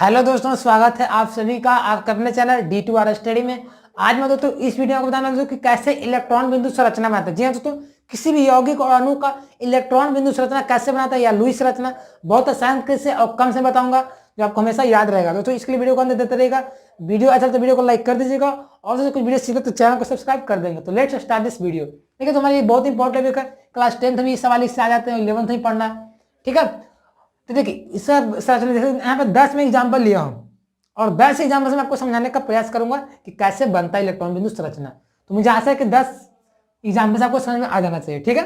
Hello दोस्तों, स्वागत है आप सभी का आपके अपने चैनल D2R स्टडी में। आज मैं दोस्तों इस वीडियो को बताने वाला हूं कि कैसे इलेक्ट्रॉन बिंदु संरचना बनाता है। जी हाँ दोस्तों, किसी भी यौगिक और अणु का इलेक्ट्रॉन बिंदु संरचना कैसे बनाता है या लुईस संरचना बहुत आसान तरीके से और कम से बताऊंगा जो आपको हमेशा याद रहेगा। दोस्तों इसके लिए वीडियो को अंदर देते रहेगा। वीडियो अच्छा तो वीडियो को लाइक कर दीजिएगा और दोस्तों कुछ वीडियो सीखे तो चैनल को सब्सक्राइब कर देंगे। तो लेट्स स्टार्ट दिस वीडियो। ठीक है, तो हमारी बहुत इंपॉर्टेंट टॉपिक है। क्लास 10th में ये सवाल इससे आ जाते हैं, 11th में पढ़ना है। ठीक है, तो देखिए इस संरचना जैसे यहाँ पे 10 में एग्जाम्पल लिया हूँ और 10 एग्जाम्पल से मैं आपको समझाने का प्रयास करूंगा कि कैसे बनता है इलेक्ट्रॉन बिंदु संरचना। तो मुझे आशा है कि 10 एग्जाम्पल से आपको समझ में आ जाना चाहिए। ठीक है,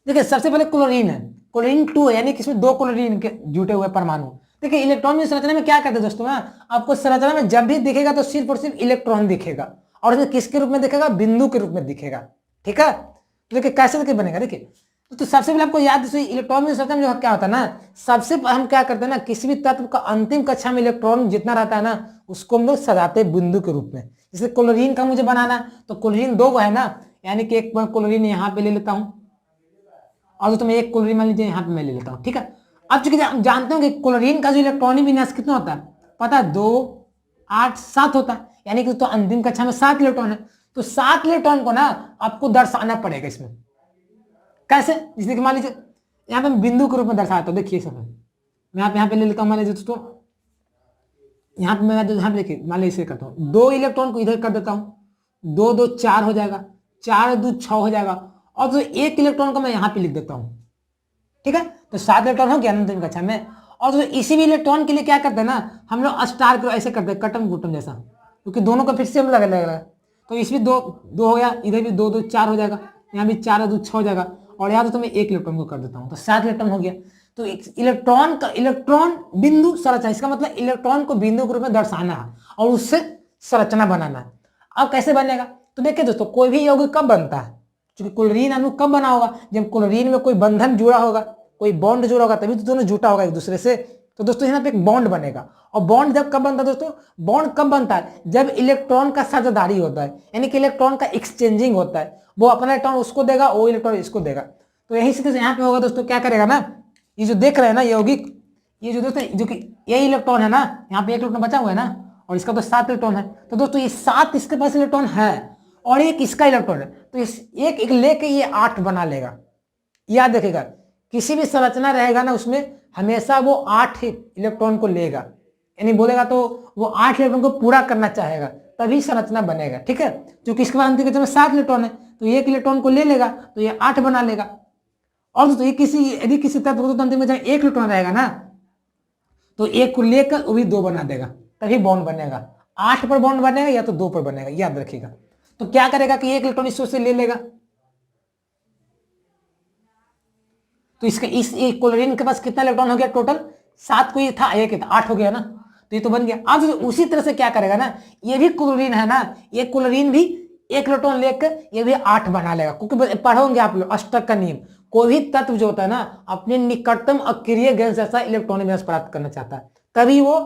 देखिए सबसे पहले क्लोरीन है, क्लोरीन 2 है, यानी कि इसमें 2 क्लोरीन के जुटे हुए परमाणु। देखिए इलेक्ट्रॉन बिंदु संरचना में क्या करते हैं दोस्तों, आपको संरचना में जब भी दिखेगा तो सिर्फ और सिर्फ इलेक्ट्रॉन दिखेगा और इसे किसके रूप में दिखेगा, बिंदु के रूप में दिखेगा। ठीक है, तो देखिए कैसे देखिए बनेगा। देखिए तो सबसे पहले आपको याद इलेक्ट्रॉन बिंदु संरचना में जो क्या होता है ना, सबसे हम क्या करते हैं ना, किसी भी तत्व का अंतिम कक्षा में इलेक्ट्रॉन जितना रहता है ना उसको हम लोग सजाते हैं बिंदु के रूप में। जैसे क्लोरीन का मुझे बनाना है तो क्लोरीन 2 है ना, यानी कि एक क्लोरीन यहाँ पे ले लेता हूं और दोस्तों मैं एक क्लोरीन मान लीजिए यहाँ पे मैं ले लेता हूँ। ठीक है, अब चूंकि हम जानते हो कि क्लोरीन का जो इलेक्ट्रॉनिक विन्यास कितना होता है पता है, 2 8 7 होता है, यानी कि तो अंतिम कक्षा में 7 इलेक्ट्रॉन है। तो 7 इलेक्ट्रॉन को ना आपको दर्शाना पड़ेगा इसमें। कैसे, जैसे कि मान लीजिए यहाँ पे बिंदु के रूप में दर्शाता हूँ। देखिए सब मैं यहाँ पे ले लेता हूँ, मान लीजिए दोस्तों यहाँ पे मैं यहाँ पे देखिए मान लीजिए इसे करता हूँ, 2 इलेक्ट्रॉन को इधर कर देता हूँ, 2 2 4 हो जाएगा, 4 2 6 हो जाएगा और तो 1 इलेक्ट्रॉन को मैं यहाँ पे लिख देता हूँ। ठीक है, तो 7 इलेक्ट्रॉन हो गया अंतिम कक्षा में। और तो इसी भी इलेक्ट्रॉन के लिए क्या करते हैं ना, हम लोग स्टार को ऐसे करते हैं कटम कुटम जैसा, क्योंकि दोनों का फिर से हम लगा लगेगा। तो इसमें 2 2 हो गया, इधर भी 2 2 4 हो जाएगा, यहाँ भी 4 2 6 हो जाएगा और यहाँ तो मैं 1 इलेक्ट्रॉन को कर देता हूँ, तो 7 इलेक्ट्रॉन हो गया। तो इलेक्ट्रॉन का इलेक्ट्रॉन बिंदु संरचना, इसका मतलब इलेक्ट्रॉन को बिंदु के रूप में दर्शाना है और उससे संरचना बनाना है। अब कैसे बनेगा, तो देखिए दोस्तों कोई भी यौगिक कब बनता है, क्योंकि क्लोरीन अणु कब बना होगा, जब क्लोरीन में कोई बंधन जुड़ा होगा, कोई बॉन्ड जुड़ा होगा, तभी तो दोनों जुटा होगा एक दूसरे से। तो दोस्तों यहाँ पे एक बॉन्ड बनेगा और बॉन्ड जब कब बनता है दोस्तों, बॉन्ड कब बनता है जब इलेक्ट्रॉन का साझेदारी होता है, यानी कि इलेक्ट्रॉन का एक्सचेंजिंग होता है। वो अपना इलेक्ट्रॉन उसको देगा, वो इलेक्ट्रॉन इसको देगा। तो यही से यहाँ पे होगा दोस्तों, क्या करेगा ना, ये जो देख रहे हैं ना यौगिक, ये जो दोस्तों जो कि यही इलेक्ट्रॉन है ना, यहाँ पे 1 इलेक्ट्रॉन बचा हुआ है ना और इसका तो 7 इलेक्ट्रॉन है। तो दोस्तों ये 7 इसके पास इलेक्ट्रॉन है और एक इसका इलेक्ट्रॉन है, तो इस एक लेके ये 8 बना लेगा। याद रखेगा किसी भी संरचना रहेगा ना उसमें हमेशा वो 8 इलेक्ट्रॉन को लेगा, यानी बोलेगा तो वो 8 इलेक्ट्रॉन को पूरा करना चाहेगा तभी संरचना बनेगा। ठीक है, क्योंकि इसके बाद अंतिम कक्षा में 7 इलेक्ट्रॉन है तो 1 इलेक्ट्रॉन को ले लेगा तो ये 8 बना लेगा। और दोस्तों यदि किसी तत्व को तो अंतिम कक्षा में 1 इलेक्ट्रॉन रहेगा ना तो 1 को लेकर वो भी 2 बना देगा, तभी बॉन्ड बनेगा। 8 पर बॉन्ड बनेगा या तो 2 पर बनेगा, याद रखिएगा। तो क्या करेगा कि 1 इलेक्ट्रॉन इससे से ले लेगा, तो इसका इस क्लोरीन के पास कितना इलेक्ट्रॉन हो गया टोटल, 7 को ये था, 1 था, 8 हो गया ना, तो ये तो बन गया। अब उसी तरह से क्या करेगा ना, ये भी क्लोरीन है ना, ये क्लोरीन भी 1 इलेक्ट्रॉन लेकर ये भी 8 बना लेगा, क्योंकि पढ़ोगे आप लोग अष्टक का नियम, कोई भी तत्व जो होता है ना अपने निकटतम अक्रिय गैस जैसा इलेक्ट्रॉनिक विन्यास प्राप्त करना चाहता है, तभी वो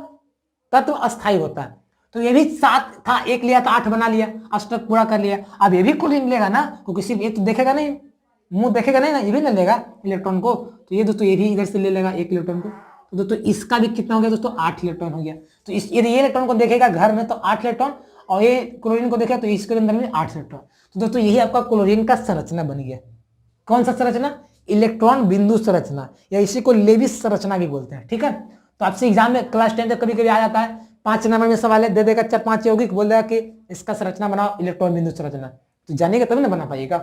तत्व अस्थायी होता है। तो ये भी 7 था, 1 लिया तो 8 बना लिया, अष्टक पूरा कर लिया। अब ये भी क्लोरीन लेगा ना, क्योंकि सिर्फ ये तो देखेगा नहीं, मुंह देखेगा नहीं ना, ये भी ना लेगा इलेक्ट्रॉन को, तो ये दोस्तों ये भी इधर से ले लेगा 1 इलेक्ट्रॉन को। तो दोस्तों इसका भी कितना हो गया दोस्तों, 8 इलेक्ट्रॉन हो गया। तो इस यदि ये इलेक्ट्रॉन को देखेगा घर में तो 8 इलेक्ट्रॉन, और ये क्लोरीन को देखेगा तो इसके अंदर में 8 इलेक्ट्रॉन। तो दोस्तों यही आपका क्लोरीन का संरचना बन गया। कौन सा संरचना, इलेक्ट्रॉन बिंदु संरचना, या इसी को लेविस संरचना भी बोलते हैं। ठीक है, तो आपसे एग्जाम में क्लास 10 कभी कभी आ जाता है, 5 नंबर में सवाल है, दे देगा 4-5 यौगिक, बोल देगा कि इसका संरचना बनाओ इलेक्ट्रॉन बिंदु संरचना, तो जानिएगा तभी ना बना पाइएगा।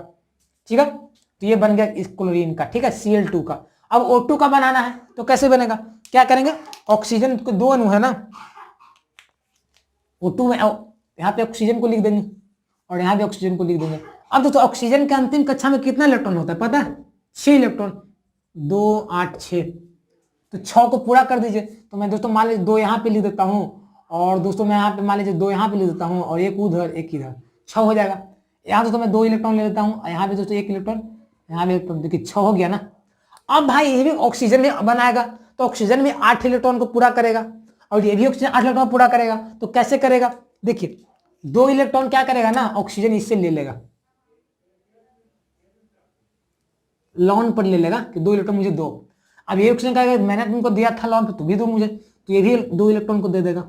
ठीक है, तो ये बन गया इस क्लोरीन का। ठीक है, Cl2 का। अब O2 का बनाना है तो कैसे बनेगा, क्या करेंगे, ऑक्सीजन को 2 अणु है ना, O2 में यहाँ पे ऑक्सीजन को लिख देंगे और यहाँ पे ऑक्सीजन को लिख देंगे। अब दोस्तों ऑक्सीजन के अंतिम कक्षा में कितना इलेक्ट्रॉन होता है पता है, 6 इलेक्ट्रॉन, 2 8 6, तो 6 को पूरा कर दीजिए। तो मैं दोस्तों मान लीजिए 2 यहाँ पे लिख देता हूँ और दोस्तों मैं यहाँ पे मान लीजिए 2 यहाँ पे लिख देता हूँ और 1 उधर 1 इधर, 6 हो जाएगा। यहाँ दोस्तों मैं 2 इलेक्ट्रॉन ले लेता हूँ, यहाँ पे दोस्तों 1 इलेक्ट्रॉन, यहाँ पे देखिए 6 हो गया ना। अब भाई ये भी ऑक्सीजन भी बनाएगा तो ऑक्सीजन भी 8 इलेक्ट्रॉन को पूरा करेगा और ये भी ऑक्सीजन 8 इलेक्ट्रॉन पूरा करेगा। तो कैसे करेगा, देखिए 2 इलेक्ट्रॉन क्या करेगा ना, ऑक्सीजन इससे ले लेगा, लॉन पर ले लेगा कि 2 इलेक्ट्रॉन मुझे दो। अब ये ऑक्सीजन कहेगा मैंने तुमको दिया था लॉन पर, तू भी दो मुझे, तो ये भी 2 इलेक्ट्रॉन को दे देगा।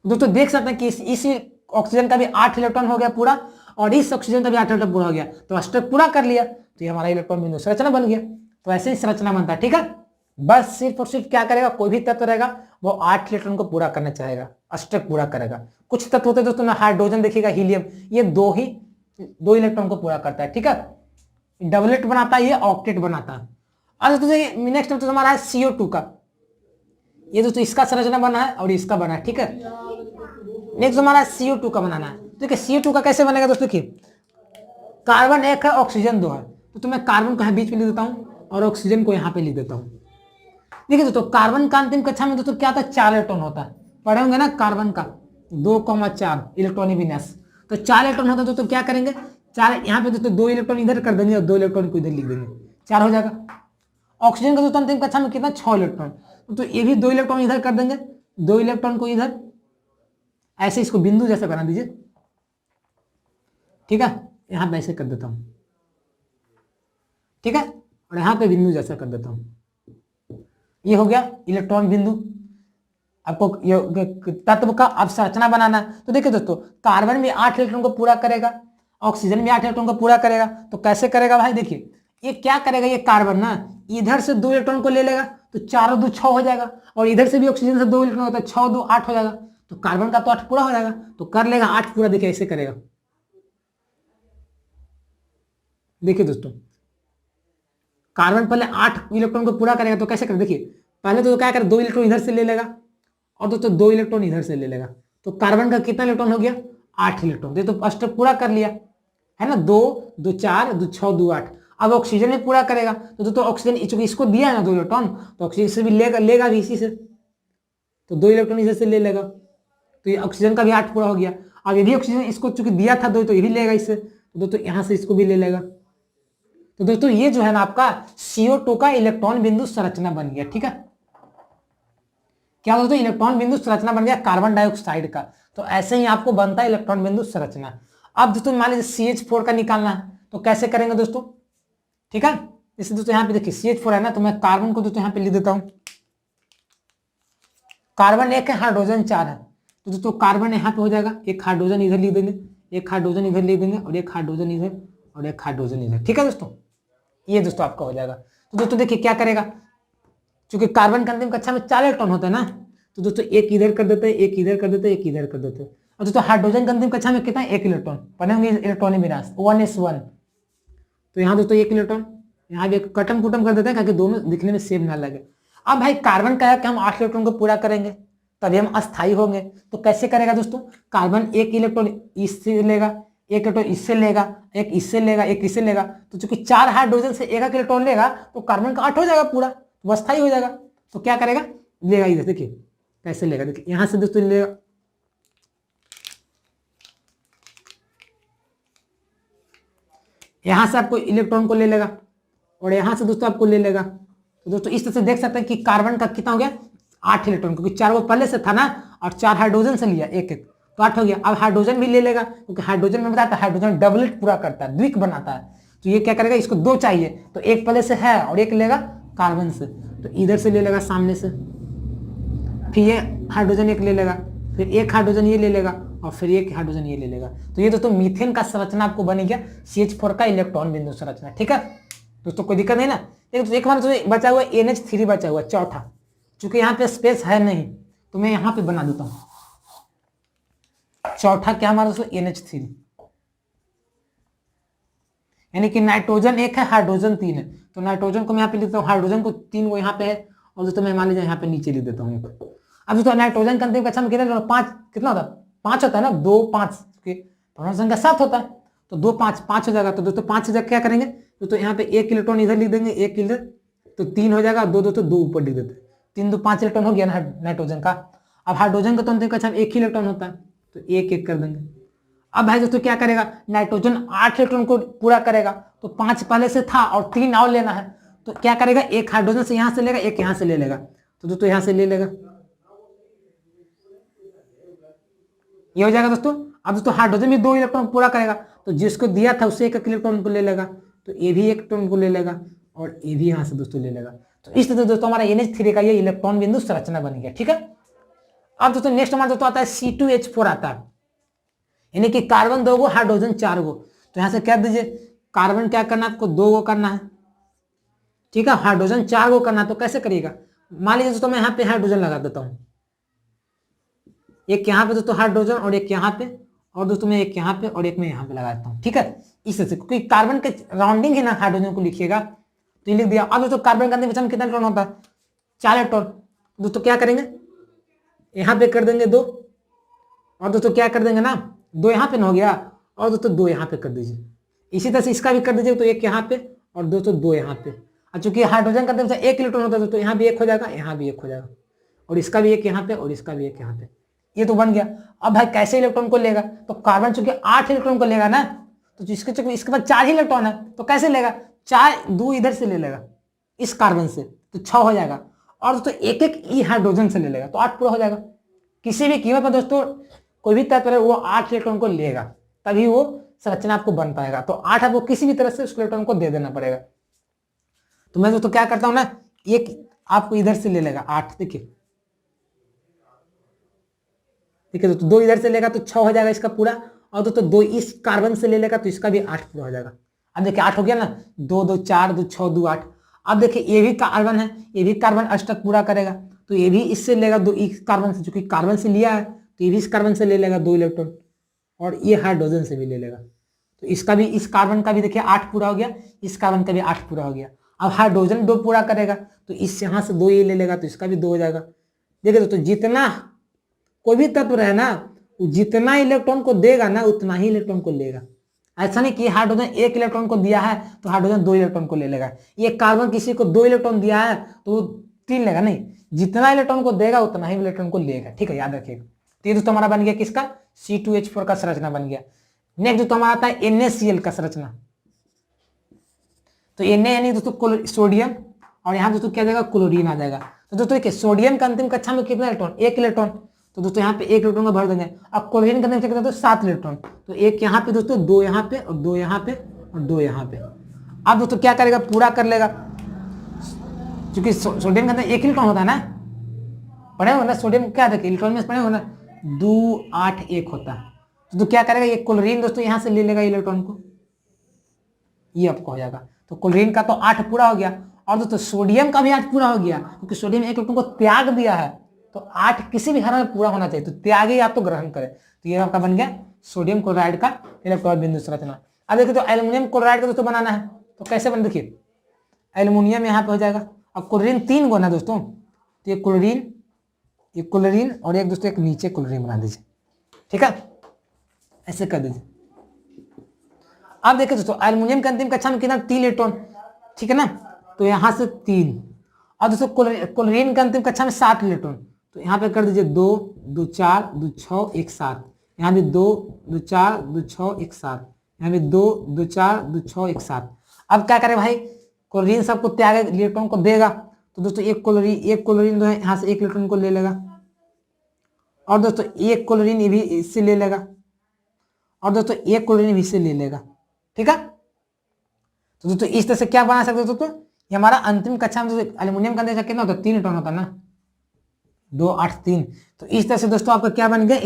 दोस्तों देख सकते हैं कि इस ऑक्सीजन का भी 8 इलेक्ट्रॉन हो गया पूरा, और इस ऑक्सीजन का भी 8 इलेक्ट्रॉन पूरा हो गया, तो अष्टक पूरा कर लिया, तो ये हमारा इलेक्ट्रॉन बिंदु संरचना बन गया। तो ऐसे ही संरचना बनता है, ठीक है। बस सिर्फ और सिर्फ क्या करेगा, कोई भी तत्व रहेगा वो 8 इलेक्ट्रॉन को पूरा करना चाहेगा, अष्टक पूरा करेगा। कुछ तत्व होते हैं दोस्तों ना, हाइड्रोजन देखिएगा, हीलियम, ये 2 इलेक्ट्रॉन को पूरा करता है, ठीक है। डबलेट बनाता है, ये ऑक्टेट बनाता है। अब दोस्तों नेक्स्ट तो हमारा है CO2 का। ये दोस्तों इसका संरचना बना है और इसका बना है, ठीक है। नेक्स्ट हमारा CO2 का बनाना है। देखिए CO2 का कैसे बनेगा दोस्तों की, कार्बन 1 है, ऑक्सीजन 2 है, तो मैं कार्बन को यहाँ बीच में लिख देता हूँ और ऑक्सीजन को यहाँ पे लिख देता हूँ। देखिए दोस्तों कार्बन का अंतिम कक्षा में दोस्तों क्या होता है, 4 इलेक्ट्रॉन होता है, पढ़े होंगे ना कार्बन का 2,4 इलेक्ट्रॉनिक विन्यास। तो 4 इलेक्ट्रॉन होता है दोस्तों, क्या करेंगे 4 यहाँ पे दोस्तों 2 इलेक्ट्रॉन इधर कर देंगे और 2 इलेक्ट्रॉन को इधर लिख देंगे, 4 हो जाएगा। ऑक्सीजन का दोस्तों अंतिम कक्षा में कितना, 6 इलेक्ट्रॉन, तो ये भी 2 इलेक्ट्रॉन इधर कर देंगे, 2 इलेक्ट्रॉन को इधर, ऐसे इसको बिंदु जैसा बना दीजिए, ठीक है। यहां पे ऐसे कर देता हूं, ठीक है, और यहां पे बिंदु जैसा कर देता हूं। ये हो गया इलेक्ट्रॉन बिंदु। आपको तत्व का अब संरचना बनाना है। तो देखिए दोस्तों कार्बन भी 8 इलेक्ट्रॉन को पूरा करेगा, ऑक्सीजन भी 8 इलेक्ट्रॉन को पूरा करेगा। तो कैसे करेगा भाई, देखिए ये क्या करेगा, ये कार्बन ना इधर से 2 इलेक्ट्रॉन को ले लेगा, तो 4 और 2 6 हो जाएगा, और इधर से भी ऑक्सीजन से 2 इलेक्ट्रॉन होता है, 6 2 8 हो जाएगा, तो कार्बन का तो 8 पूरा हो जाएगा, तो कर लेगा 8 पूरा। देखिए ऐसे करेगा, देखिए दोस्तों कार्बन पहले 8 इलेक्ट्रॉन को पूरा करेगा, तो कैसे करेगा, देखिए पहले तो क्या करेगा, 2 इलेक्ट्रॉन इधर से ले लेगा और दोस्तों 2 इलेक्ट्रॉन इधर से ले लेगा, तो कार्बन का कितना इलेक्ट्रॉन हो गया, 8 इलेक्ट्रॉन। तो अष्टक पूरा कर लिया है ना, 2 2 4 2 6 2 8। अब ऑक्सीजन में पूरा करेगा, तो दोस्तों ऑक्सीजन चूंकि इसको दिया है ना 2 इलेक्ट्रॉन, तो ऑक्सीजन से भी लेगा भी इसी से, तो 2 इलेक्ट्रॉन इधर से ले लेगा, तो ये ऑक्सीजन का भी 8 पूरा हो गया। अब ये भी ऑक्सीजन इसको चूंकि दिया था 2, तो ये भी लेगा इससे, तो दोस्तों यहां से इसको भी ले लेगा। तो दोस्तों ये जो है ना आपका CO2 का इलेक्ट्रॉन बिंदु संरचना बन गया, ठीक है। क्या दोस्तों, इलेक्ट्रॉन बिंदु संरचना बन गया कार्बन डाइऑक्साइड का। तो ऐसे ही आपको बनता है इलेक्ट्रॉन बिंदु संरचना। अब दोस्तों मान लीजिए CH4 का निकालना है, तो कैसे करेंगे दोस्तों, ठीक है। जैसे दोस्तों यहाँ पे देखिए CH4 है ना, तो मैं कार्बन को दोस्तों यहाँ पे लिख देता हूं, कार्बन 1 है, हाइड्रोजन 4 है, तो दोस्तों कार्बन यहाँ पे हो जाएगा, एक हाइड्रोजन इधर लिख देंगे, एक हाइड्रोजन इधर लिख देंगे, और एक हाइड्रोजन इधर और एक हाइड्रोजन इधर, ठीक है दोस्तों। ये दोस्तों आपका हो जाएगा। तो दोस्तों देखिए क्या करेगा, क्योंकि कार्बन का अंतिम कक्षा में 4 इलेक्ट्रॉन होता है ना, तो दोस्तों एक इधर कर देते हैं, एक इधर कर देते हैं, एक इधर कर देते हैं। और दोस्तों हाइड्रोजन का अंतिम कक्षा में कितना है, 1 इलेक्ट्रॉन, पढ़े होंगे इलेक्ट्रॉनिक विन्यास 1s1। तो यहाँ दोस्तों 1 इलेक्ट्रॉन, यहाँ भी कटम कुटम कर देते हैं ताकि दोनों दिखने में सेम ना लगे। अब भाई कार्बन का है कि हम 8 इलेक्ट्रॉन को पूरा करेंगे तभी हम अस्थायी होंगे, तो कैसे करेगा दोस्तों, कार्बन 1 इलेक्ट्रॉन इससे लेगा, 1 इलेक्ट्रॉन इससे लेगा, एक इससे लेगा, एक इससे लेगा, तो चूंकि 4 हाइड्रोजन से 1 इलेक्ट्रॉन लेगा, तो कार्बन का 8 हो जाएगा पूरा, तो अस्थायी हो जाएगा। तो क्या करेगा, लेगा इधर, देखिए कैसे लेगा, देखिए यहां से दोस्तों लेगा, यहां से आपको इलेक्ट्रॉन को ले लेगा और यहां से दोस्तों आपको ले लेगा। तो दोस्तों इस तरह से देख सकते हैं कि कार्बन का कितना हो गया, 8 इलेक्ट्रॉन, क्योंकि 4 वो पहले से था ना, और 4 हाइड्रोजन से लिया, एक एक, तो 8 हो गया। अब हाइड्रोजन भी ले लेगा, क्योंकि हाइड्रोजन में बताया था हाइड्रोजन डबलेट पूरा करता है, द्विक बनाता है। तो ये क्या करेगा, इसको 2 चाहिए, तो एक पहले से है और एक लेगा कार्बन से, तो इधर से ले लेगा सामने से, फिर ये हाइड्रोजन एक ले लेगा, फिर एक हाइड्रोजन ये ले लेगा, और फिर एक हाइड्रोजन ये ले लेगा। तो ये दोस्तों मीथेन का संरचना आपको बन गया, CH4 का इलेक्ट्रॉन बिंदु संरचना, ठीक है दोस्तों, कोई दिक्कत नहीं ना। एक बार तो बचा हुआ NH3 बचा हुआ चौथा, चूंकि यहाँ पे स्पेस है नहीं, तो मैं यहाँ पे बना देता हूँ चौथा, क्या हमारा दोस्तों NH3, यानी कि नाइट्रोजन 1 है, हाइड्रोजन 3 है, तो नाइट्रोजन को मैं यहाँ पे लिखता हूँ, हाइड्रोजन को 3 वो यहाँ पे है, और दोस्तों मैं मान लीजिए यहाँ पे नीचे लिख देता हूँ। अब दोस्तों नाइट्रोजन का अंतिम कक्षा में कितना, 5 कितना होता है, 5 होता है ना, 2 5 परमाणु संख्या 7 होता है, तो 2 5 5 हो जाएगा। तो दोस्तों 5 हो जाएगा, क्या करेंगे दोस्तों, यहाँ पे 1 इलेक्ट्रॉन इधर लिख देंगे, 1 इधर, तो 3 हो जाएगा, 2 दोस्तों 2 ऊपर लिख देते, 3 2 5 इलेक्ट्रॉन हो गया ना नाइट्रोजन का। अब हाइड्रोजन का तो अंतिम कक्षा में 1 ही इलेक्ट्रॉन होता है, तो 1 1 कर देंगे। अब भाई दोस्तों क्या करेगा, नाइट्रोजन 8 इलेक्ट्रॉन को पूरा करेगा, तो 5 पहले से था और 3 और लेना है, तो क्या करेगा, एक हाइड्रोजन से यहां से लेगा, एक यहां से ले लेगा, तो दोस्तों यहां से ले लेगा, ये हो जाएगा दोस्तों। अब दोस्तों हाइड्रोजन भी 2 इलेक्ट्रॉन पूरा करेगा, तो जिसको दिया था उससे 1 इलेक्ट्रॉन को ले लेगा, तो ये भी 1 इलेक्ट्रॉन को ले लेगा, और ये भी यहां से दोस्तों ले लेगा। तो इस तरह दोस्तों हमारा NH3 का ये इलेक्ट्रॉन बिंदु संरचना बन गया। ठीक है, अब दोस्तों नेक्स्ट हमारा दोस्तों आता है C2H4 आता है, यानी कि कार्बन 2 गो, हाइड्रोजन 4 गो। तो यहां से कह दीजिए कार्बन क्या करना है आपको, 2 गो करना है। ठीक है, हाइड्रोजन 4 गो करना है। तो कैसे करिएगा, मान लीजिए दोस्तों मैं यहाँ पे हाइड्रोजन लगा देता हूँ, एक यहाँ पे दोस्तों हाइड्रोजन और एक यहाँ पे, और दोस्तों मैं एक यहाँ पे और एक मैं यहाँ पे लगा देता हूँ। ठीक है, इस तरह से, क्योंकि कार्बन के राउंडिंग है ना, हाइड्रोजन को लिखिएगा तो ये लिख दिया। अब दोस्तों कार्बन का अंतिम कितना इलेक्ट्रॉन होता है, 4 इलेक्ट्रॉन। दोस्तों क्या करेंगे, यहाँ पे कर देंगे 2, और दोस्तों क्या कर देंगे ना, 2 यहाँ पे न हो गया, और दोस्तों 2 यहाँ पे कर दीजिए। इसी तरह से इसका भी कर दीजिए, तो एक यहाँ पे और दोस्तों 2 यहाँ पे। और चूंकि हाइड्रोजन का अंतिम 1 इलेक्ट्रॉन होता है दोस्तों, यहाँ भी 1 हो जाएगा, यहाँ भी 1 हो जाएगा, और इसका भी 1 यहाँ पे और इसका भी 1 यहाँ पे। ये तो बन गया। अब भाई कैसे इलेक्ट्रॉन को लेगा, तो कार्बन चूंकि 8 इलेक्ट्रॉन को लेगा ना, तो इसके बाद 4 ही इलेक्ट्रॉन है, तो कैसे लेगा, 4 2 इधर से ले लेगा इस कार्बन से, तो 6 हो जाएगा, और दोस्तों एक एक ई हाइड्रोजन से ले लेगा, तो 8 पूरा हो जाएगा। किसी भी कीमत पर दोस्तों कोई भी तत्व है वो 8 इलेक्ट्रॉन को लेगा, तभी वो संरचना आपको बन पाएगा। तो 8 आपको किसी भी तरह से उस इलेक्ट्रॉन को दे देना पड़ेगा। तो मैं दोस्तों क्या करता हूं ना, एक आपको इधर से ले लेगा 8, देखिए ठीक है दोस्तों, 2 इधर से लेगा तो 6 हो जाएगा इसका पूरा, और दोस्तों 2 इस कार्बन से ले लेगा तो इसका भी 8 पूरा हो जाएगा। अब देखिए 8 हो गया ना, 2 2 4 2 6 2 8। अब देखिए ये भी कार्बन है, ये भी कार्बन अष्टक पूरा करेगा, तो ये भी इससे लेगा 2 इस कार्बन से, चूंकि कार्बन से लिया है तो ये भी इस कार्बन से ले लेगा 2 इलेक्ट्रॉन, और ये हाइड्रोजन से भी ले लेगा, तो इसका भी, इस कार्बन का भी देखिए 8 पूरा हो गया, इस कार्बन का भी 8 पूरा हो गया। अब हाइड्रोजन 2 पूरा करेगा, तो इस यहाँ से 2 ये ले लेगा, तो इसका भी 2 हो जाएगा। देखिए दोस्तों जितना कोई भी तत्व रहे ना, जितना इलेक्ट्रॉन को देगा ना उतना ही इलेक्ट्रॉन को लेगा। ऐसा नहीं कि हाइड्रोजन 1 इलेक्ट्रॉन को दिया है तो हाइड्रोजन 2 इलेक्ट्रॉन को ले लेगा, ये कार्बन किसी को 2 इलेक्ट्रॉन दिया है तो वो 3 लेगा, नहीं, जितना इलेक्ट्रॉन को देगा उतना ही इलेक्ट्रॉन को लेगा। ठीक है, याद रखिएगा। तो ये दोस्तों हमारा बन गया किसका, C2H4 का संरचना बन गया। नेक्स्ट दोस्तों हमारा आता है NaCl का संरचना। तो Na यानी दोस्तों सोडियम, और यहाँ दोस्तों क्या जाएगा, क्लोरीन आ जाएगा। तो दोस्तों देखिए सोडियम का अंतिम कक्षा में कितना इलेक्ट्रॉन, 1 इलेक्ट्रॉन, तो दोस्तों यहाँ पे 1 इलेक्ट्रॉन का भर देंगे। अब क्लोरीन का अंतिम कितना, तो 7 इलेक्ट्रॉन, तो 1 यहाँ पे दोस्तों, 2 यहाँ पे और 2 यहाँ पे और 2 यहाँ पे। अब दोस्तों क्या करेगा, पूरा कर लेगा, क्योंकि सोडियम का अंदर 1 इलेक्ट्रॉन होता है ना, पढ़े हो ना, सोडियम क्या देखिए इलेक्ट्रॉन में पढ़े हो ना, 2 8 1 होता है। तो क्या करेगा, ये क्लोरीन दोस्तों यहाँ से ले लेगा इलेक्ट्रॉन को, ये आपको हो जाएगा। तो क्लोरीन का तो 8 पूरा हो गया, और दोस्तों सोडियम का भी 8 पूरा हो गया, क्योंकि सोडियम 1 इलेक्ट्रॉन को त्याग दिया है, तो 8 किसी भी हाल में पूरा होना चाहिए, तो त्यागे आप तो ग्रहण करें। तो ये आपका बन गया सोडियम क्लोराइड का इलेक्ट्रॉन बिंदु संरचना। अब देखिए तो एल्युमिनियम क्लोराइड का दोस्तों बनाना है, तो कैसे बन, देखिए एल्युमिनियम यहाँ पे हो जाएगा। अब क्लोरीन 3 गो ना दोस्तों, तो ये क्लोरीन और एक दोस्तों एक नीचे क्लोरीन बना दीजिए। ठीक है, ऐसे कर दीजिए। अब देखिए दोस्तों एल्युमिनियम के अंतिम कक्षा में कितना, 3 इलेक्ट्रॉन, ठीक है ना, तो यहाँ से 3, और दोस्तों क्लोरीन के अंतिम कक्षा में 7 इलेक्ट्रॉन, तो यहाँ पे कर दीजिए 2 2 4 2 6 1 7, यहाँ भी 2 2 4 2 6 1 7, यहाँ भी 2 2 4 2 6 1 7। अब क्या करें भाई, क्लोरीन सबको त्याग इलेक्ट्रॉन को देगा, तो दोस्तों एक क्लोरीन जो है यहाँ से 1 इलेक्ट्रॉन को ले लेगा, और दोस्तों एक क्लोरीन ये भी इससे ले लेगा, और दोस्तों एक क्लोरीन भी इससे ले लेगा। ठीक है, तो दोस्तों इस तरह से क्या बना सकते हो दोस्तों, ये हमारा अंतिम कक्षा में एल्युमिनियम का अंदर कितना होता है, 3 इलेक्ट्रॉन होता है ना, 2 8 3। तो इस तरह से दोस्तों आपका क्या बन गया,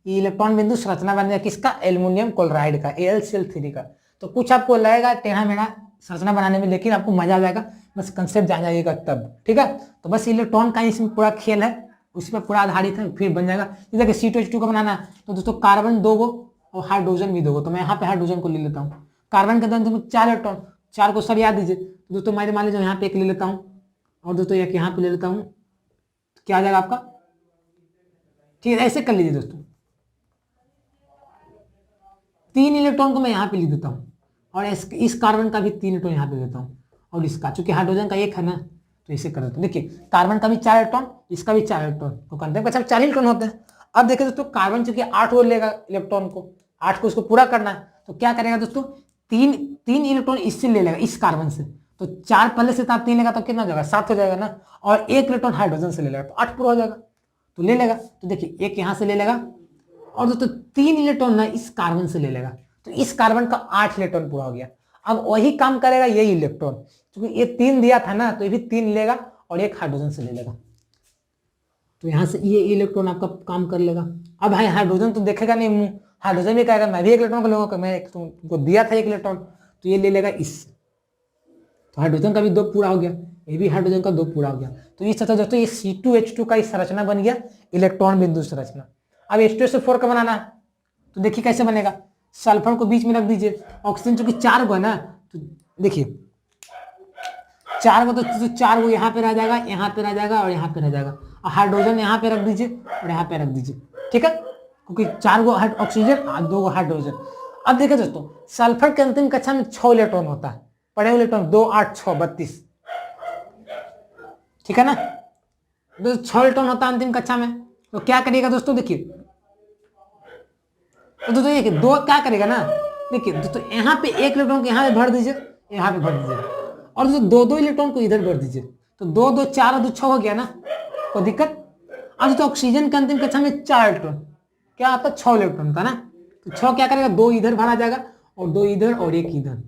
इलेक्ट्रॉन बिंदु संरचना बन गया किसका, एल्युमिनियम क्लोराइड का, AlCl3 का। तो कुछ आपको लगेगा टेढ़ा मेढ़ा संरचना बनाने में, लेकिन आपको मजा आ जाएगा, बस कंसेप्ट जान जाइएगा तब। ठीक है, तो बस इलेक्ट्रॉन का इसमें पूरा खेल है, उसी पर पूरा आधारित है, फिर बन जाएगा। जैसे C2H2 का बनाना है, तो दोस्तों कार्बन 2 गो और हाइड्रोजन भी 2 गो, तो मैं यहाँ पे हाइड्रोजन को ले लेता हूँ। कार्बन के अंदर 4 इलेक्ट्रॉन, 4 को सब याद दीजिए, तो दोस्तों मैं मान लीजिए यहाँ पे 1 ले लेता हूँ, और दोस्तों एक यहाँ पे ले लेता हूँ, तो क्या आ जाएगा आपका, ठीक है, ऐसे कर लीजिए दोस्तों। 3 इलेक्ट्रॉन को मैं यहाँ पे लिख देता हूँ, और इस कार्बन का भी 3 इलेक्ट्रॉन यहाँ पे देता हूँ, और इसका चूंकि हाइड्रोजन का 1 है ना, तो इसे कर देता हूँ। देखिए कार्बन का भी 4 इलेक्ट्रॉन, इसका भी 4 इलेक्ट्रॉन, तो कंटेंट का 4 इलेक्ट्रॉन होते हैं। अब देखिए दोस्तों कार्बन चूंकि 8 और लेगा इलेक्ट्रॉन को, 8 को इसको पूरा करना है, तो क्या करेगा दोस्तों, 3 इलेक्ट्रॉन इससे ले लेगा, इस कार्बन से, तो 4 पहले से 3 लेगा, तो कितना हो जाएगा, 7 हो जाएगा ना, और 1 इलेक्ट्रॉन हाइड्रोजन से ले लेगा, तो 8 पूरा हो जाएगा, तो ले लेगा। तो देखिए 1 यहाँ से ले लेगा, और दोस्तों 3 इलेक्ट्रॉन ना इस कार्बन से ले लेगा, तो इस कार्बन का 8 इलेक्ट्रॉन पूरा हो गया। अब वही काम करेगा ये इलेक्ट्रॉन, क्योंकि ये 3 दिया था ना, तो ये भी 3 लेगा और एक हाइड्रोजन से ले लेगा, तो यहाँ से ये इलेक्ट्रॉन आपका काम कर लेगा। अब भाई हाइड्रोजन तो देखेगा नहीं मुंह, हाइड्रोजन भी कहेगा मैं भी एक इलेक्ट्रॉन को लूंगा, मैं तुमको दिया था एक इलेक्ट्रॉन, तो ये ले लेगा इस, तो हाइड्रोजन का भी 2 पूरा हो गया, ये भी हाइड्रोजन का 2 पूरा हो गया। तो इस तरह दोस्तों ये C2H2 का संरचना बन गया इलेक्ट्रॉन बिंदु संरचना। अब H2SO4 का बनाना है, तो देखिए कैसे बनेगा। सल्फर को बीच में रख दीजिए, ऑक्सीजन चूंकि 4 गो है ना, तो देखिए 4 गो, तो 4 गो यहाँ पे रह जाएगा, यहाँ पे रह जाएगा और यहाँ पे रह जाएगा, और हाइड्रोजन यहाँ पे रख दीजिए और यहाँ पे रख दीजिए, ठीक है, क्योंकि 4 गो ऑक्सीजन और 2 गो हाइड्रोजन। अब देखिए दोस्तों सल्फर के अंतिम कक्षा में 6 इलेक्ट्रॉन होता है, पढ़े हुए इलेक्ट्रॉन 2 8 6 32, ठीक है ना, तो 6 इलेक्ट्रॉन होता है अंतिम कक्षा में। तो क्या करिएगा दोस्तों, देखिए तो दोस्तों ये 2 क्या करेगा ना, देखिए दोस्तों यहाँ पे 1 इलेक्ट्रॉन को यहाँ पे भर दीजिए, यहाँ पे भर दीजिए, और दोस्तों 2 इलेक्ट्रॉन को इधर भर दीजिए, तो 2 2 4 और 2 6 हो गया ना, कोई दिक्कत। अब दोस्तों ऑक्सीजन के अंतिम कक्षा में 4 इलेक्ट्रॉन, क्या आता है 6 इलेक्ट्रॉन था ना, तो 6 क्या करेगा, 2 इधर भरा जाएगा और 2 इधर और 1 इधर,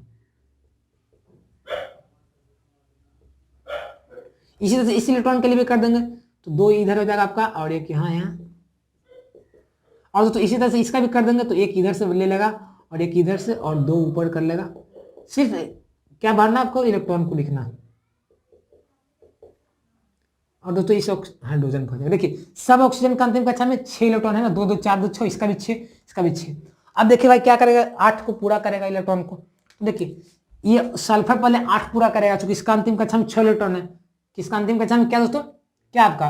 इसी तरह से इस इलेक्ट्रॉन के लिए भी कर देंगे, तो 2 इधर हो जाएगा आपका और 1 यहाँ यहाँ, और दोस्तों इसी तरह से इसका भी कर देंगे, तो 1 इधर से ले लेगा और 1 इधर से और 2 ऊपर कर लेगा। सिर्फ क्या भरना आपको, इलेक्ट्रॉन को लिखना, और दोस्तों इस हाइड्रोजन को देखिए सब ऑक्सीजन का अंतिम कक्षा में 6 इलेक्ट्रॉन है ना, 2 2 4 2 6, इसका भी 6, इसका भी 6। अब देखिए भाई क्या करेगा, 8 को पूरा करेगा इलेक्ट्रॉन को, तो देखिए ये सल्फर पहले 8 पूरा करेगा, क्योंकि इसका अंतिम कक्षा में 6 इलेक्ट्रॉन है, किसका अंतिम कक्षा में क्या दोस्तों, क्या आपका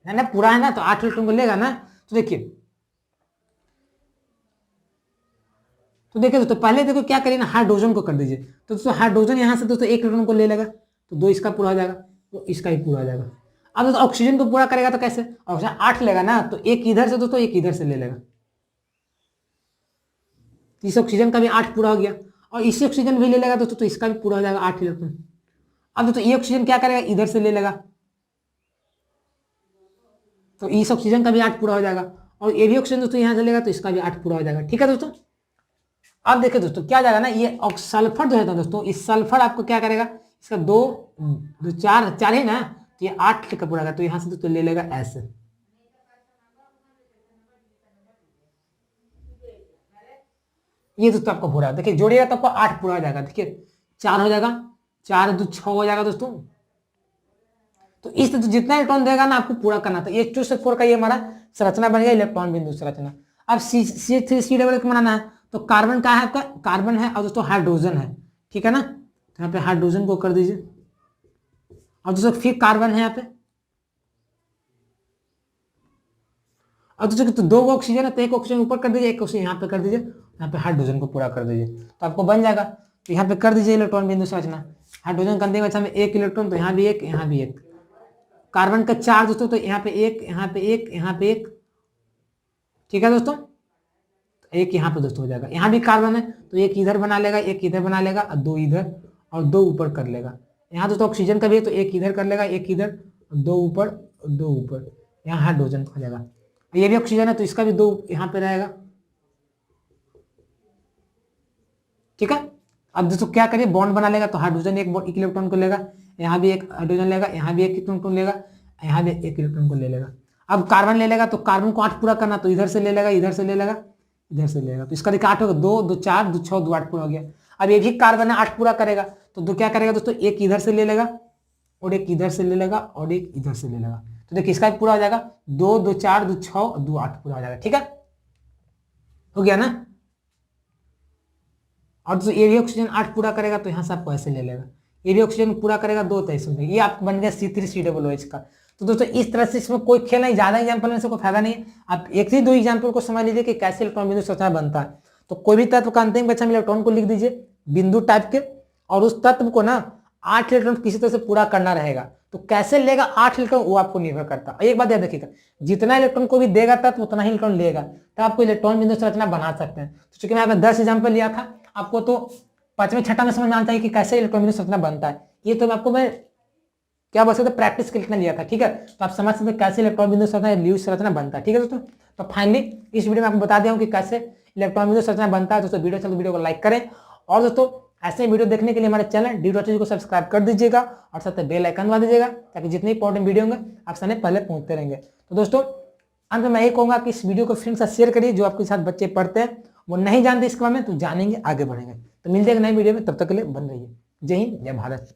है ना पूरा है ना, तो 8 इलेक्ट्रॉन को लेगा ना, तो देखिए दोस्तों पहले देखो क्या करिए ना, हाइड्रोजन को कर दीजिए, तो दोस्तों हाइड्रोजन यहाँ से दोस्तों 1 इलेक्ट्रॉन को ले लेगा, तो 2 इसका पूरा हो जाएगा, तो इसका ही पूरा हो जाएगा। अब दोस्तों ऑक्सीजन को पूरा करेगा तो कैसे, ऑक्सीजन 8 लेगा ना, तो 1 इधर से दोस्तों 1 इधर से ले लेगा, इस ऑक्सीजन का भी 8 पूरा हो गया, और इसी ऑक्सीजन भी ले लेगा दोस्तों, तो इसका भी पूरा हो जाएगा 8 इलेक्ट्रॉन। अब दोस्तों ये ऑक्सीजन क्या करेगा, इधर से ले लेगा, तो इस ऑक्सीजन का भी 8 पूरा हो जाएगा, और ये भी ऑक्सीजन दोस्तों यहाँ से लेगा, तो इसका भी 8 पूरा हो जाएगा, ठीक है दोस्तों। अब देखिए दोस्तों क्या जाएगा ना, ये सल्फर जो है दोस्तों, इस सल्फर आपको क्या करेगा, इसका 2 2 4 है ना, तो ये 8 लेकर पूरा, तो यहाँ से दोस्तों ले लेगा ऐसे, ये दोस्तों आपको पूरा देखिए जोड़िएगा तो आपको 8 पूरा हो जाएगा, देखिए 4 हो जाएगा, 4 2 6 हो जाएगा दोस्तों। तो इस तो जितना इलेक्ट्रॉन देगा ना आपको पूरा करना था। H2SO4 का ये हमारा संरचना बन गया इलेक्ट्रॉन बिंदु संरचना। अब C3C को बनाना है, तो कार्बन का है आपका, कार्बन है और दोस्तों हाइड्रोजन है, ठीक है ना, तो यहाँ पे हाइड्रोजन को कर दीजिए, और दोस्तों फिर कार्बन है यहाँ पे, और दोस्तों तो 2 ऑक्सीजन है, तो 1 ऑक्सीजन ऊपर कर दीजिए, 1 ऑक्सीजन यहाँ पे कर दीजिए, यहाँ पे हाइड्रोजन को पूरा कर दीजिए, तो आपको बन जाएगा। तो यहाँ पे कर दीजिए इलेक्ट्रॉन बिंदु संरचना, हाइड्रोजन का अंतिम कक्षा में 1 इलेक्ट्रॉन, तो यहाँ भी 1 यहाँ भी 1, कार्बन का 4 दोस्तों, तो यहाँ पे 1 यहाँ पे 1 यहाँ पे 1, ठीक है दोस्तों, 1 यहाँ पे दोस्तों हो जाएगा। यहाँ भी कार्बन है, तो 1 इधर बना लेगा, 1 इधर बना लेगा और 2 इधर और 2 ऊपर कर लेगा। यहाँ दोस्तों ऑक्सीजन का भी है, तो 1 इधर कर लेगा, 1 इधर 2 ऊपर 2 ऊपर, यहाँ हाइड्रोजन हो जाएगा। ये भी ऑक्सीजन है, तो इसका भी 2 यहाँ पे रहेगा, ठीक है। अब दोस्तों क्या करिए, बॉन्ड बना लेगा, तो हाइड्रोजन 1 इलेक्ट्रॉन को लेगा, यहाँ भी 1 हाइड्रोजन लेगा, यहाँ भी 1 इलेक्ट्रॉन को लेगा, यहाँ भी 1 इलेक्ट्रॉन को ले लेगा। अब कार्बन ले लेगा, तो कार्बन को 8 पूरा करना, तो इधर से ले लेगा, इधर से ले लेगा, इधर से लेगा, तो इसका देखिए 8 होगा, 2 2 4 2 6 2 8 पूरा हो गया। अब ये भी कार्बन है, 8 पूरा करेगा, तो 2 क्या करेगा दोस्तों, 1 इधर से ले लेगा और 1 इधर से ले लेगा और 1 इधर से ले लेगा, तो देखिए इसका भी पूरा हो जाएगा, 2 2 4 2 6 और 2 8 पूरा हो जाएगा, ठीक है, हो गया ना। और दोस्तों ये भी ऑक्सीजन 8 पूरा करेगा, तो यहाँ से आपको ऐसे ले लेगा, ये भी ऑक्सीजन पूरा करेगा 2, तो ऐसे ये आपको बन गया C3COOH का। तो दोस्तों इस तरह से इसमें कोई खेल नहीं, ज्यादा एग्जाम्पल लेने से कोई फायदा नहीं है, आप 1 से 2 एग्जाम्पल को समझ लीजिए कि कैसे इलेक्ट्रॉन बिंदु संरचना बनता है। तो कोई भी तत्व का अंतिम कक्षा में इलेक्ट्रॉन को लिख दीजिए बिंदु टाइप के, और उस तत्व को ना 8 इलेक्ट्रॉन किसी तरह से पूरा करना रहेगा, तो कैसे लेगा 8 इलेक्ट्रॉन वो आपको निर्भर करता है। एक बात याद रखिएगा, जितना इलेक्ट्रॉन को भी देगा तत्व उतना ही इलेक्ट्रॉन लेगा, तो आपको इलेक्ट्रॉन बिंदु संरचना बना सकते हैं। तो चूंकि मैं यहाँ पे 10 एग्जाम्पल लिया था, आपको तो 5वें 6ठा में समझ में आता है कि कैसे इलेक्ट्रॉन बिंदु संरचना बनता है। ये तो आपको मैं क्या बोल सकते प्रैक्टिस के लिए लिया था, ठीक है, तो आप समझ सकते कैसे इलेक्ट्रॉन बिंदु संरचना ल्यूइस संरचना बनता है, ठीक है दोस्तों। तो फाइनली इस वीडियो में आपको बता दिया हूं कि कैसे इलेक्ट्रॉन बिंदु संरचना बनता है। दोस्तों वीडियो को लाइक करें, और दोस्तों ऐसे वीडियो देखने के लिए हमारे चैनल D2 को सब्सक्राइब कर दीजिएगा और साथ में बेल आइकन दबा दीजिएगा ताकि जितने इंपॉर्टेंट वीडियो होंगे आप सामने पहले पहुंचते रहेंगे। तो दोस्तों अंत में मैं ये कहूँगा कि इस वीडियो को फ्रेंड्स के साथ शेयर करिए, जो आपके साथ बच्चे पढ़ते हैं वो नहीं जानते इसके बारे में तो जानेंगे, आगे बढ़ेंगे। तो मिलते हैं नई वीडियो में, तब तक के लिए बन रहिए। जय हिंद, जय भारत।